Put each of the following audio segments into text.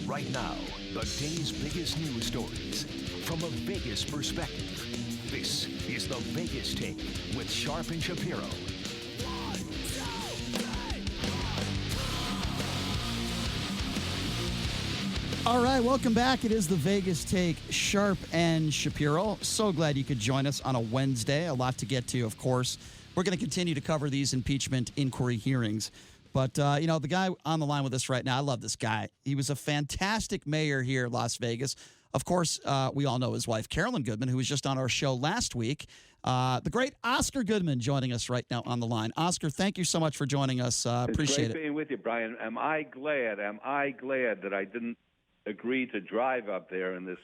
Right now, the day's biggest news stories from a Vegas perspective. This is the Vegas Take with Sharp and Shapiro. All right, welcome back. It is the Vegas Take, Sharp and Shapiro. So glad you could join us on a Wednesday. A lot to get to, of course. We're going to continue to cover these impeachment inquiry hearings. But, the guy on the line with us right now, I love this guy. He was a fantastic mayor here in Las Vegas. Of course, we all know his wife, Carolyn Goodman, who was just on our show last week. The great Oscar Goodman joining us right now on the line. Oscar, thank you so much for joining us. Appreciate it. It's great being with you, Brian. Am I glad that I didn't agree to drive up there in this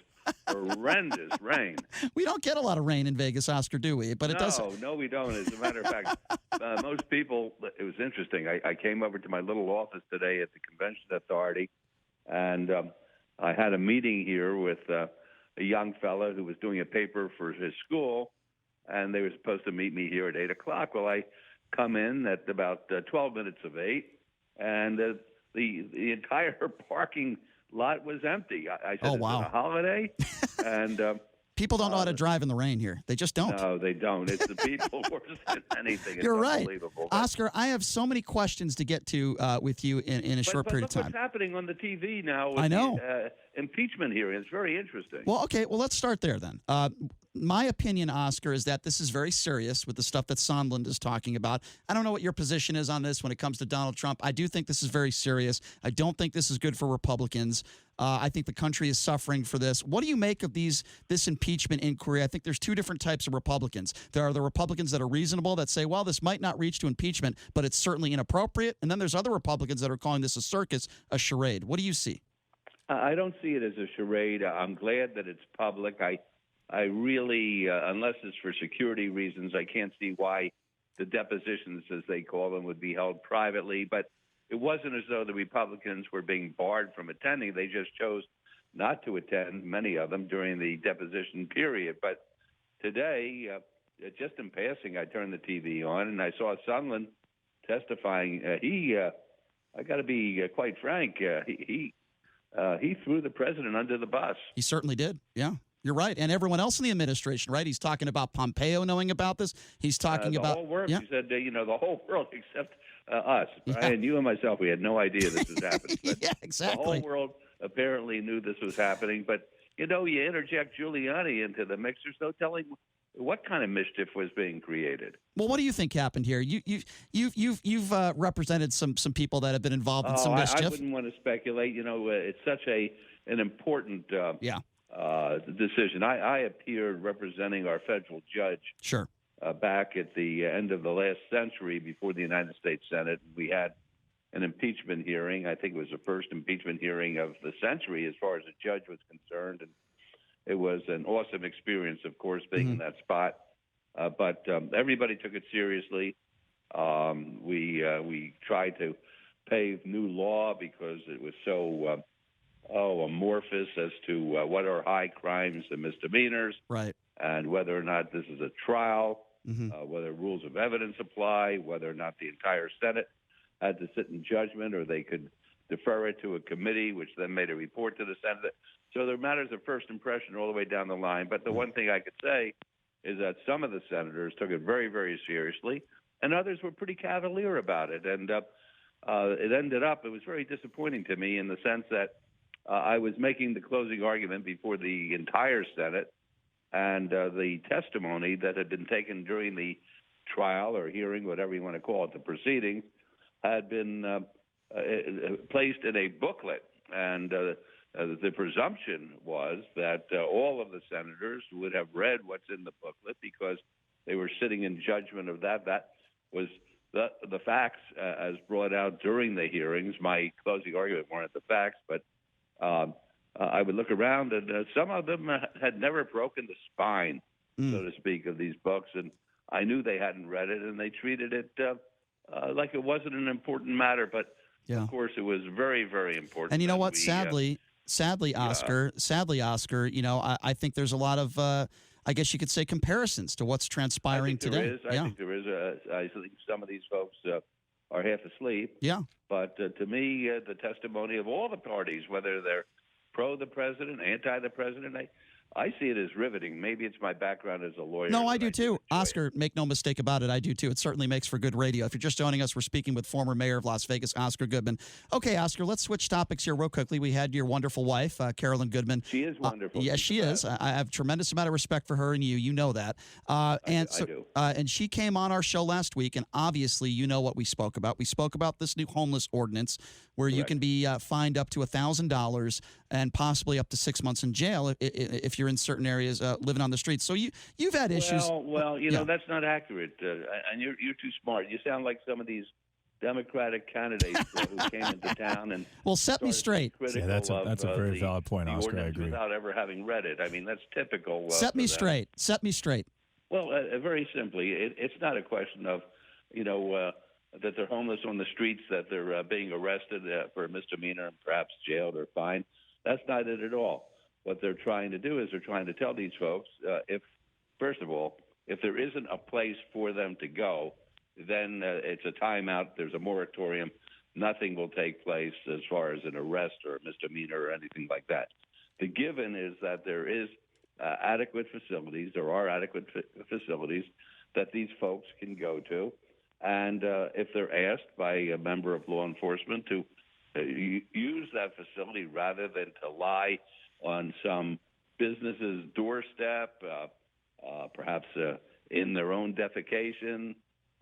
horrendous rain? We don't get a lot of rain in Vegas, Oscar, do we? But it does. No, we don't. As a matter of fact, most people, it was interesting. I came over to my little office today at the Convention Authority, and I had a meeting here with a young fellow who was doing a paper for his school, and they were supposed to meet me here at 8 o'clock. Well, I come in at about 12 minutes of 8, and the entire parking lot was empty. I said, oh, wow. Is it a holiday? And people don't know how to drive in the rain here. They just don't. No, they don't. It's the people worse than anything. It's You're right. Unbelievable. Oscar, I have so many questions to get to with you in a short period of look time. What's happening on the TV now with I know. The impeachment hearing? It's very interesting. Well, okay. Well, let's start there then. My opinion, Oscar, is that this is very serious with the stuff that Sondland is talking about. I don't know what your position is on this when it comes to Donald Trump. I do think this is very serious. I don't think this is good for Republicans. I think the country is suffering for this. What do you make of this impeachment inquiry? I think there's two different types of Republicans. There are the Republicans that are reasonable, that say, well, this might not reach to impeachment, but it's certainly inappropriate. And then there's other Republicans that are calling this a circus, a charade. What do you see? I don't see it as a charade. I'm glad that it's public. I really, unless it's for security reasons, I can't see why the depositions, as they call them, would be held privately. But it wasn't as though the Republicans were being barred from attending. They just chose not to attend, many of them, during the deposition period. But today, just in passing, I turned the TV on and I saw Sondland testifying. I got to be quite frank, he threw the president under the bus. He certainly did, yeah. You're right. And everyone else in the administration, right? He's talking about Pompeo knowing about this. He's talking about the whole world. Yeah. He said, the whole world except us. Yeah. Brian, you and myself, we had no idea this was happening. But yeah, exactly. The whole world apparently knew this was happening. But, you interject Giuliani into the mix. There's no telling what kind of mischief was being created. Well, what do you think happened here? You've represented some people that have been involved in some mischief. I wouldn't want to speculate. It's such an important decision. I appeared representing our federal judge. Sure. Back at the end of the last century, before the United States Senate, we had an impeachment hearing. I think it was the first impeachment hearing of the century as far as a judge was concerned. And it was an awesome experience, of course, being in that spot. But everybody took it seriously. We tried to pave new law because it was so amorphous as to what are high crimes and misdemeanors, right, and whether or not this is a trial, whether rules of evidence apply, whether or not the entire Senate had to sit in judgment, or they could defer it to a committee, which then made a report to the Senate. So there are matters of first impression all the way down the line. But the one thing I could say is that some of the senators took it very, very seriously, and others were pretty cavalier about it. And it was very disappointing to me in the sense that I was making the closing argument before the entire Senate, and the testimony that had been taken during the trial or hearing, whatever you want to call it, the proceedings, had been placed in a booklet. And the presumption was that all of the senators would have read what's in the booklet because they were sitting in judgment of that. That was the facts as brought out during the hearings. My closing argument weren't the facts, but I would look around, and some of them had never broken the spine, so to speak, of these books, and I knew they hadn't read it, and they treated it like it wasn't an important matter. But of course, it was very, very important. And you know what? Sadly, Oscar, I think there's a lot of, I guess you could say, comparisons to what's transpiring today. I think there is. I think some of these folks are half asleep. Yeah. But to me, the testimony of all the parties, whether they're pro the president, anti the president, I see it as riveting. Maybe it's my background as a lawyer. No, I do too. Oscar, make no mistake about it. I do too. It certainly makes for good radio. If you're just joining us, we're speaking with former mayor of Las Vegas, Oscar Goodman. Okay, Oscar, let's switch topics here real quickly. We had your wonderful wife, Carolyn Goodman. She is wonderful. Yes, she is. I have a tremendous amount of respect for her and you. You know that. I do. And she came on our show last week, and obviously you know what we spoke about. We spoke about this new homeless ordinance where you can be fined up to $1,000 and possibly up to 6 months in jail if you're in certain areas living on the streets. So you've had issues. Well, you know, that's not accurate. And you're too smart. You sound like some of these Democratic candidates who came into town and well, set me straight. Yeah, that's a very valid point, Oscar. I agree. Without ever having read it. I mean, that's typical. Set me straight. Set me straight. Well, very simply, it's not a question of, that they're homeless on the streets, that they're being arrested for a misdemeanor and perhaps jailed or fined. That's not it at all. What they're trying to do is they're trying to tell these folks, first of all, if there isn't a place for them to go, then it's a timeout. There's a moratorium. Nothing will take place as far as an arrest or a misdemeanor or anything like that. The given is that there is adequate facilities. There are adequate facilities that these folks can go to. And if they're asked by a member of law enforcement to use that facility rather than to lie on some business's doorstep, perhaps in their own defecation,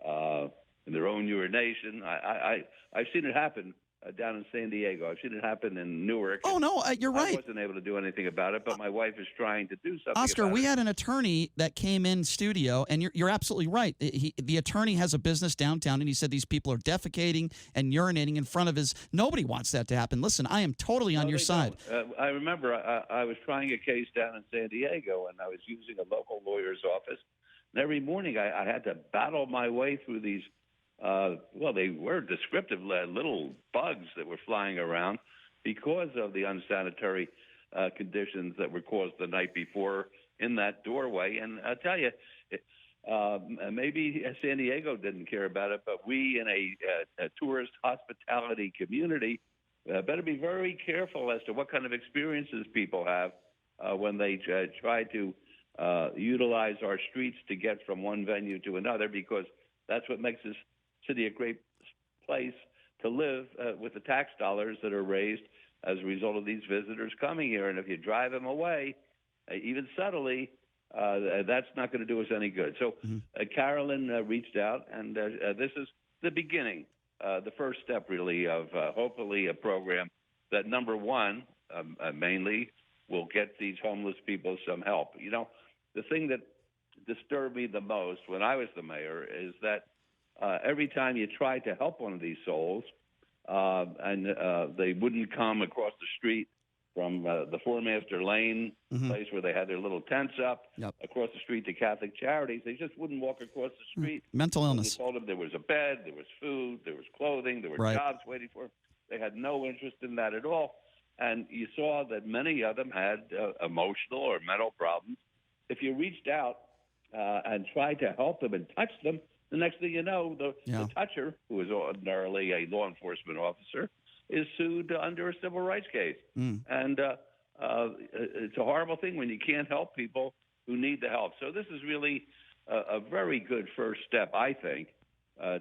in their own urination. I've seen it happen down in San Diego. I've seen it happen in Newark. Oh, no, you're right. I wasn't able to do anything about it, but my wife is trying to do something Oscar, about we it. had an attorney that came in studio, and you're absolutely right. The attorney has a business downtown, and he said these people are defecating and urinating in front of his. Nobody wants that to happen. Listen, I am totally on your side. I remember I was trying a case down in San Diego, and I was using a local lawyer's office. And every morning I had to battle my way through these they were descriptive little bugs that were flying around because of the unsanitary conditions that were caused the night before in that doorway. And I'll tell you, maybe San Diego didn't care about it, but we in a tourist hospitality community better be very careful as to what kind of experiences people have when they try to utilize our streets to get from one venue to another, because that's what makes this city a great place to live with the tax dollars that are raised as a result of these visitors coming here. And if you drive them away, even subtly, that's not going to do us any good. So Carolyn reached out, and this is the beginning, the first step, really, of hopefully a program that, number one, mainly will get these homeless people some help. You know, the thing that disturbed me the most when I was the mayor is that every time you try to help one of these souls, and they wouldn't come across the street from the Four Master Lane place where they had their little tents up, across the street to Catholic Charities, they just wouldn't walk across the street. Mental illness. You told them there was a bed, there was food, there was clothing, there were jobs waiting for them. They had no interest in that at all. And you saw that many of them had emotional or mental problems. If you reached out and tried to help them and touch them, the next thing you know, the toucher, who is ordinarily a law enforcement officer, is sued under a civil rights case. And it's a horrible thing when you can't help people who need the help. So this is really a very good first step, I think,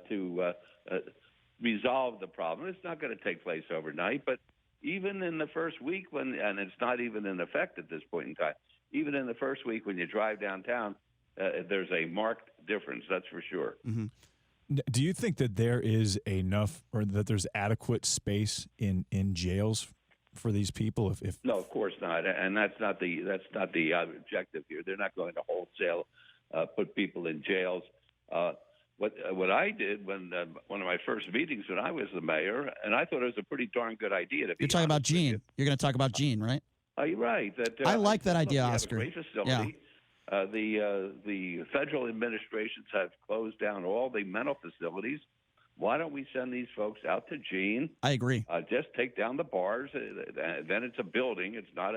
to resolve the problem. It's not going to take place overnight, but even in the first week and it's not even in effect at this point in time, even in the first week when you drive downtown, there's a marked difference, that's for sure. Do you think that there is enough, or that there's adequate space in jails for these people? If No, of course not, and that's not the objective here. They're not going to wholesale put people in jails. What I did when one of my first meetings when I was the mayor, and I thought it was a pretty darn good idea. You're talking about Gene. You're going to talk about Gene, right? You're right. I like that idea, Oscar. Oscar. Have a great facility. The federal administrations have closed down all the mental facilities. Why don't we send these folks out to Gene? I agree. Just take down the bars. Then it's a building. It's not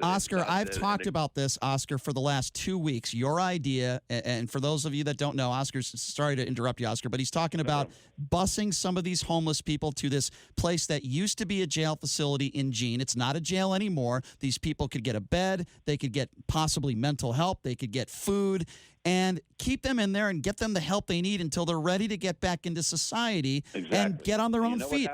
Oscar, it's not, I've talked about this, Oscar, for the last 2 weeks. Your idea, and for those of you that don't know, Oscar's sorry to interrupt you, Oscar, but he's talking about busing some of these homeless people to this place that used to be a jail facility in Jean. It's not a jail anymore. These people could get a bed, they could get possibly mental help, they could get food, and keep them in there and get them the help they need until they're ready to get back into society and get on their own feet.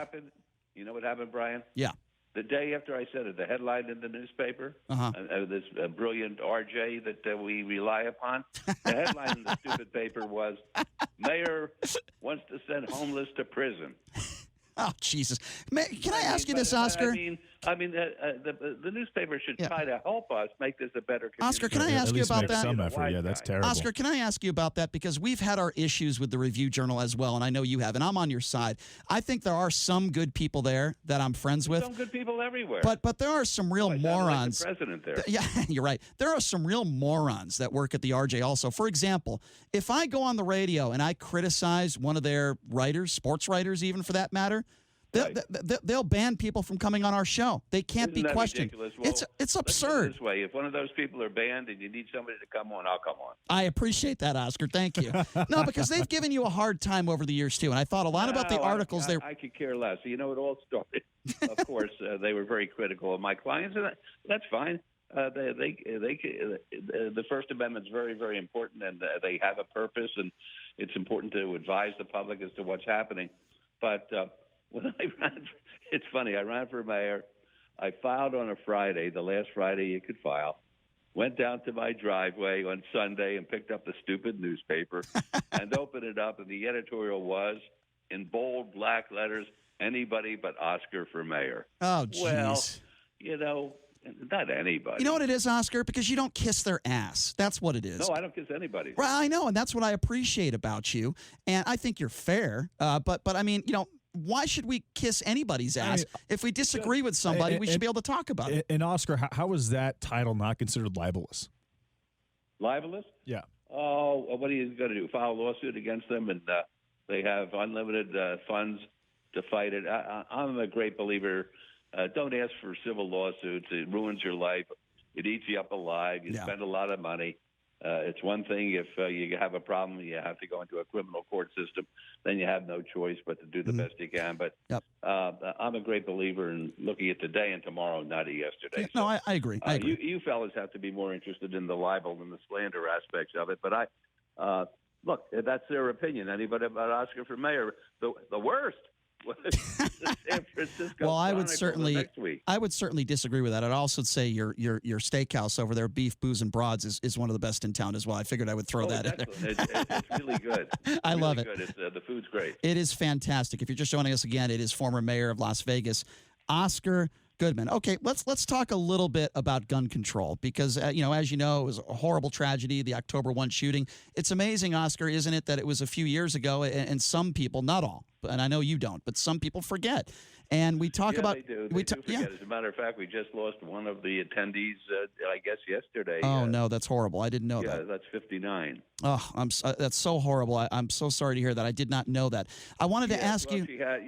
You know what happened, Brian? Yeah. The day after I said it, the headline in the newspaper, this brilliant RJ that we rely upon, the headline in the stupid paper was, "Mayor wants to send homeless to prison." Oh, Jesus. Can I ask you this, Oscar? The newspaper should try to help us make this a better community. Oscar, can I ask you about that? Some effort. Yeah, that's terrible. Oscar, can I ask you about that? Because we've had our issues with the Review Journal as well, and I know you have, and I'm on your side. I think there are some good people there that I'm friends with. Some good people everywhere. But there are some real morons. Like the president there. Yeah, you're right. There are some real morons that work at the RJ also. For example, if I go on the radio and I criticize one of their writers, sports writers even for that matter, they'll ban people from coming on our show. They can't be questioned. Well, it's absurd. This way, if one of those people are banned and you need somebody to come on, I'll come on. I appreciate that, Oscar. Thank you. No, because they've given you a hard time over the years too, and I thought a lot about the articles. I could care less. It all started. Of course, they were very critical of my clients, and that's fine. The First Amendment is very, very important, and they have a purpose, and it's important to advise the public as to what's happening. But when I ran, it's funny. I ran for mayor. I filed on a Friday, the last Friday you could file. Went down to my driveway on Sunday and picked up the stupid newspaper and opened it up, and the editorial was, in bold black letters, "Anybody but Oscar for mayor." Oh, jeez. Well, not anybody. You know what it is, Oscar? Because you don't kiss their ass. That's what it is. No, I don't kiss anybody. Well, I know, and that's what I appreciate about you. And I think you're fair. But I mean, why should we kiss anybody's ass? If we disagree with somebody, we should be able to talk about it. And Oscar, how is that title not considered libelous? Libelous? Yeah. Oh, what are you going to do? File a lawsuit against them, and they have unlimited funds to fight it? I'm a great believer. Don't ask for civil lawsuits. It ruins your life. It eats you up alive. You spend a lot of money. It's one thing if you have a problem, you have to go into a criminal court system. Then you have no choice but to do the best you can. But I'm a great believer in looking at today and tomorrow, not at yesterday. No, I agree. I agree. You fellas have to be more interested in the libel and the slander aspects of it. But look, that's their opinion. Anybody about Oscar for mayor, the worst. San Francisco. Well, I would next week. I would certainly disagree with that. I'd also say your steakhouse over there, Beef, Booze, and Broads, is one of the best in town as well. I figured I would throw that in there. It's really good. I love it. Good. The food's great. It is fantastic. If you're just joining us again, it is former mayor of Las Vegas, Oscar Goodman. Okay, let's talk a little bit about gun control because, as you know, it was a horrible tragedy, the October 1 shooting. It's amazing, Oscar, isn't it, that it was a few years ago, and some people, not all, and I know you don't, but some people forget. And we talk about. They do. They do forget. As a matter of fact, we just lost one of the attendees, I guess, yesterday. Oh, no, that's horrible. I didn't know that. Yeah, that's 59. Oh, that's so horrible. I'm so sorry to hear that. I did not know that. I wanted to ask you. She had,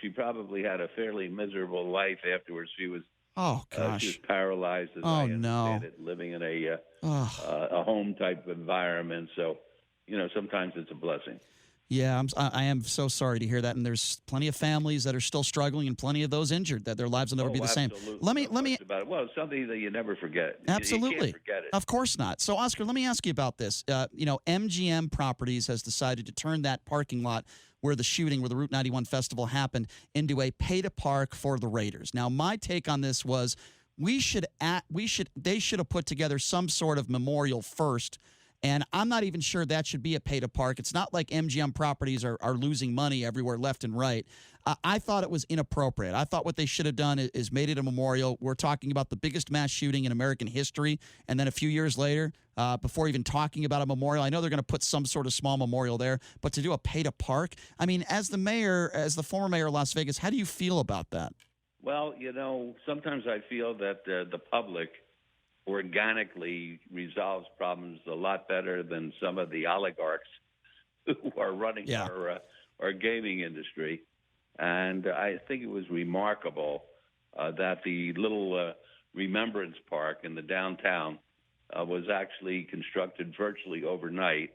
she probably had a fairly miserable life afterwards. She was. Oh gosh. She was paralyzed. As I understand it, living in a home type environment. So, sometimes it's a blessing. Yeah, I am so sorry to hear that, and there's plenty of families that are still struggling, and plenty of those injured that their lives will never be the same. Let me about it. Well, it's something that you never forget. Absolutely, you can't forget it. Of course not. So, Oscar, let me ask you about this. MGM Properties has decided to turn that parking lot where the Route 91 festival happened into a pay-to-park for the Raiders. Now, my take on this was they should have put together some sort of memorial first. And I'm not even sure that should be a pay-to-park. It's not like MGM Properties are losing money everywhere left and right. I thought it was inappropriate. I thought what they should have done is made it a memorial. We're talking about the biggest mass shooting in American history. And then a few years later, before even talking about a memorial, I know they're going to put some sort of small memorial there. But to do a pay-to-park, I mean, as the former mayor of Las Vegas, how do you feel about that? Well, sometimes I feel that the public organically resolves problems a lot better than some of the oligarchs who are running our gaming industry. And I think it was remarkable that the little Remembrance Park in the downtown was actually constructed virtually overnight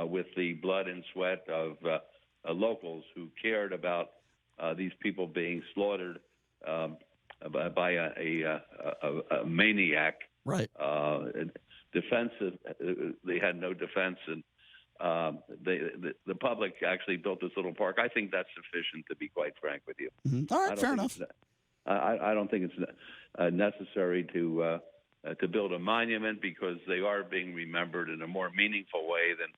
with the blood and sweat of locals who cared about these people being slaughtered by a maniac. Right. Defensive. They had no defense, and the public actually built this little park. I think that's sufficient, to be quite frank with you. Mm-hmm. All right, fair enough. I don't think it's necessary to build a monument, because they are being remembered in a more meaningful way than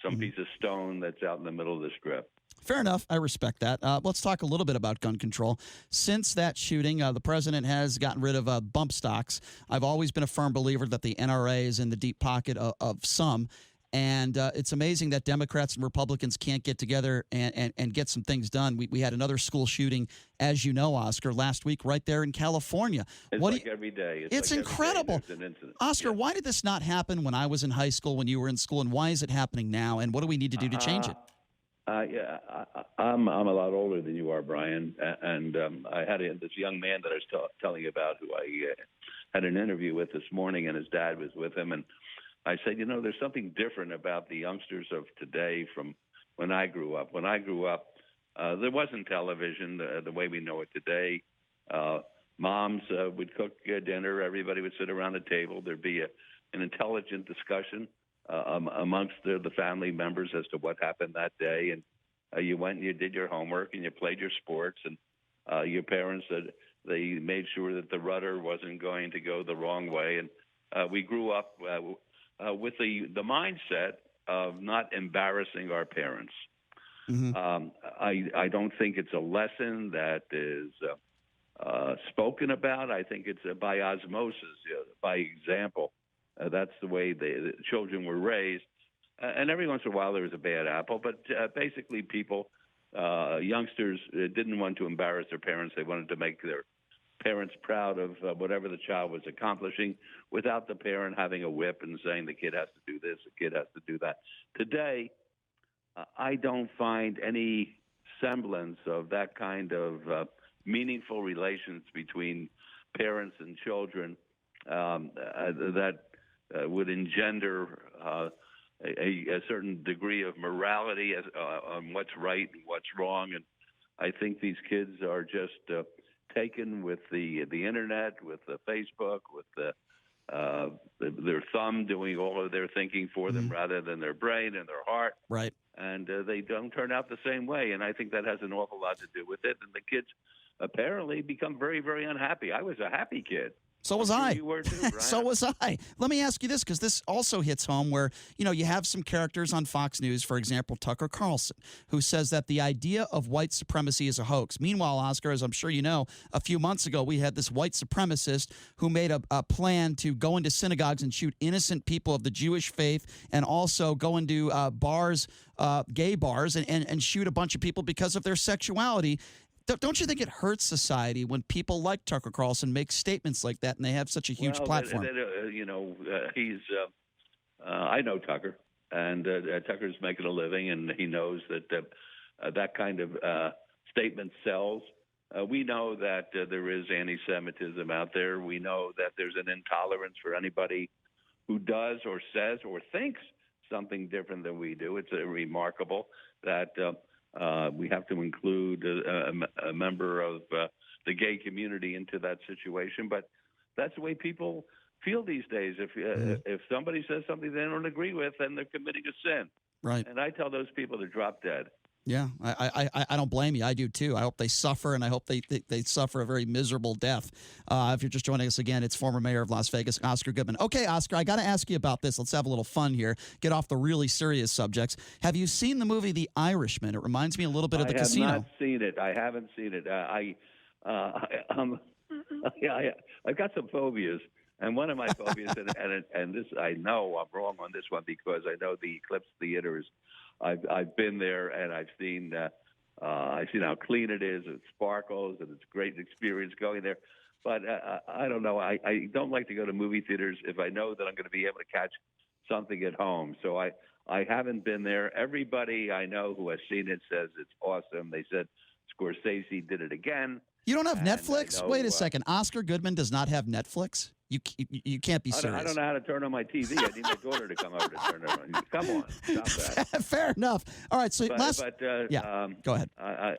some piece of stone that's out in the middle of the strip. Fair enough. I respect that. Let's talk a little bit about gun control. Since that shooting, the president has gotten rid of bump stocks. I've always been a firm believer that the NRA is in the deep pocket of some. And it's amazing that Democrats and Republicans can't get together and get some things done. We had another school shooting, as you know, Oscar, last week right there in California. It's every day. It's like incredible. Every day there's an incident. Oscar, why did this not happen when I was in high school, when you were in school, and why is it happening now? And what do we need to do to change it? I'm a lot older than you are, Brian, and I had this young man that I was telling you about, who I had an interview with this morning, and his dad was with him, and I said, there's something different about the youngsters of today from when I grew up. When I grew up, there wasn't television the way we know it today. Moms would cook dinner. Everybody would sit around the table. There'd be an intelligent discussion amongst the family members as to what happened that day. And you went and you did your homework and you played your sports. And your parents, they made sure that the rudder wasn't going to go the wrong way. And we grew up with the mindset of not embarrassing our parents. Mm-hmm. I don't think it's a lesson that is spoken about. I think it's by osmosis, by example. That's the way the children were raised. And every once in a while there was a bad apple. But basically people, youngsters, didn't want to embarrass their parents. They wanted to make their parents proud of whatever the child was accomplishing, without the parent having a whip and saying the kid has to do this, the kid has to do that. Today, I don't find any semblance of that kind of meaningful relations between parents and children that would engender a certain degree of morality on what's right and what's wrong. And I think these kids are just taken with the internet, with the Facebook, with their thumb doing all of their thinking for them, rather than their brain and their heart. Right. And they don't turn out the same way. And I think that has an awful lot to do with it. And the kids apparently become very, very unhappy. I was a happy kid. So was I. You were too, Brian. So was I. Let me ask you this, because this also hits home where, you have some characters on Fox News, for example, Tucker Carlson, who says that the idea of white supremacy is a hoax. Meanwhile, Oscar, as I'm sure you know, a few months ago, we had this white supremacist who made a plan to go into synagogues and shoot innocent people of the Jewish faith, and also go into bars, gay bars, and shoot a bunch of people because of their sexuality. Don't you think it hurts society when people like Tucker Carlson make statements like that, and they have such a huge platform? He's. I know Tucker, and Tucker's making a living, and he knows that that kind of statement sells. We know that there is anti-Semitism out there. We know that there's an intolerance for anybody who does or says or thinks something different than we do. It's remarkable that. We have to include a member of the gay community into that situation, but that's the way people feel these days. If somebody says something they don't agree with, then they're committing a sin. Right. And I tell those people to drop dead. Yeah, I don't blame you. I do too. I hope they suffer, and I hope they suffer a very miserable death. If you're just joining us again, it's former mayor of Las Vegas, Oscar Goodman. Okay, Oscar, I got to ask you about this. Let's have a little fun here. Get off the really serious subjects. Have you seen the movie The Irishman? It reminds me a little bit of The Casino. I have not seen it. I haven't seen it. I've got some phobias. And one of my phobias, and this, I know I'm wrong on this one, because I know the Eclipse Theater is. I've been there, and I've seen how clean it is. It sparkles, and it's a great experience going there. But I don't know. I don't like to go to movie theaters if I know that I'm going to be able to catch something at home. So I haven't been there. Everybody I know who has seen it says it's awesome. They said Scorsese did it again. You don't have And I Netflix? know, Wait a second. Oscar Goodman does not have Netflix? You can't be serious. I don't know how to turn on my TV. I need my daughter to come over to turn it on. Come on, stop that. Fair enough. All right, so go ahead. I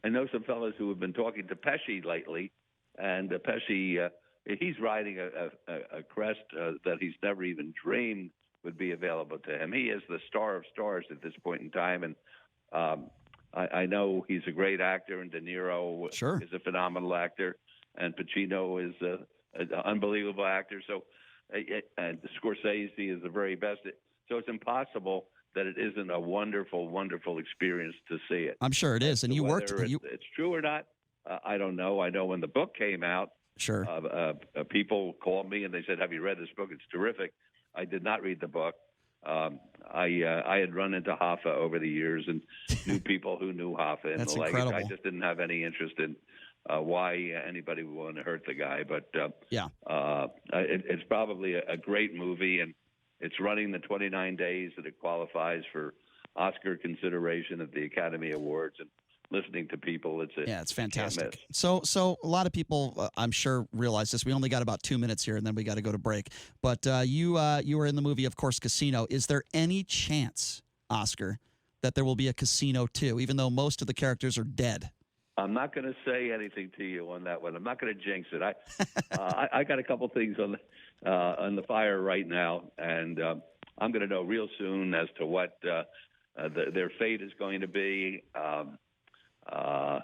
know some fellas who have been talking to Pesci lately, and Pesci, he's riding a crest that he's never even dreamed would be available to him. He is the star of stars at this point in time, and I know he's a great actor, and De Niro is a phenomenal actor, and Pacino is an unbelievable actor. So, and Scorsese is the very best. So it's impossible that it isn't a wonderful, wonderful experience to see it. I'm sure it is, and you worked. It's true or not, I don't know. I know when the book came out, people called me and they said, "Have you read this book? It's terrific." I did not read the book. I had run into Hoffa over the years and knew people who knew Hoffa and That's the like. incredible. I just didn't have any interest in why anybody would want to hurt the guy. But it's probably a great movie, and it's running the 29 days that it qualifies for Oscar consideration at the Academy Awards. And listening to people, it's fantastic. So a lot of people, I'm sure, realize this. We only got about 2 minutes here, and then we got to go to break. But you were in the movie, of course, Casino. Is there any chance, Oscar, that there will be a Casino 2, even though most of the characters are dead? I'm not going to say anything to you on that one. I'm not going to jinx it. I got a couple things on the fire right now, and I'm going to know real soon as to what their fate is going to be. I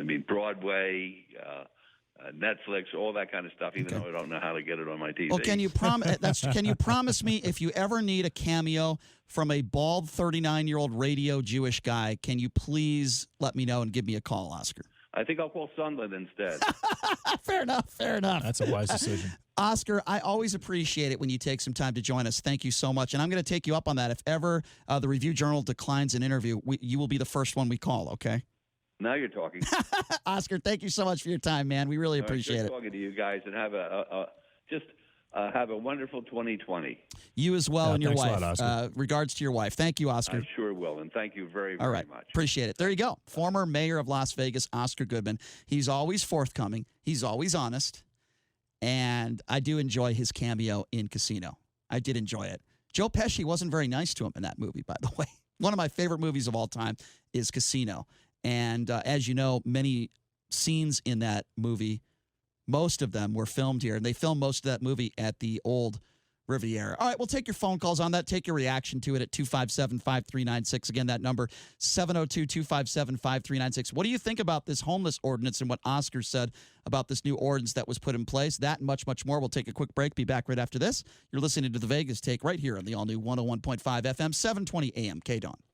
mean, Broadway, Netflix, all that kind of stuff. Even though I don't know how to get it on my TV. Well, can you promise me if you ever need a cameo from a bald 39-year-old radio Jewish guy, can you please let me know and give me a call, Oscar? I think I'll call Sunland instead. Fair enough. That's a wise decision. Oscar, I always appreciate it when you take some time to join us. Thank you so much. And I'm going to take you up on that. If ever the Review Journal declines an interview, you will be the first one we call, okay? Now you're talking. Oscar, thank you so much for your time, man. We really appreciate it. Talking to you guys, and have have a wonderful 2020. You as well, and your wife. A lot, regards to your wife. Thank you, Oscar. I sure will, and thank you very, All right. very much. Appreciate it. There you go. Former mayor of Las Vegas, Oscar Goodman. He's always forthcoming. He's always honest. And I do enjoy his cameo in Casino. I did enjoy it. Joe Pesci wasn't very nice to him in that movie, by the way. One of my favorite movies of all time is Casino. And as you know, many scenes in that movie, most of them were filmed here. And they filmed most of that movie at the old Riviera. All right, we'll take your phone calls on that. Take your reaction to it at 257-5396. Again, that number, 702-257-5396. What do you think about this homeless ordinance and what Oscar said about this new ordinance that was put in place? That and much, much more. We'll take a quick break. Be back right after this. You're listening to The Vegas Take right here on the all-new 101.5 FM, 720 AM, KDAWN.